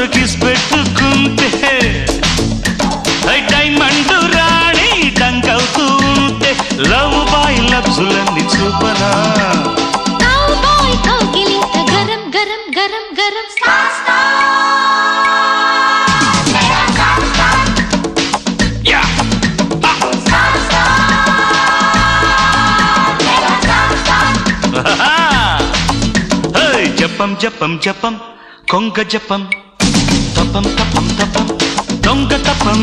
kiss పెట్టుకుంటే diamond రాణి డంకవుతూ ఉంటే love bye లబ్జులన్నీ చూపనా garam garam garam garam జపం జపం జపం కొంగ జపం తపం తపం తపం దొంగ తపం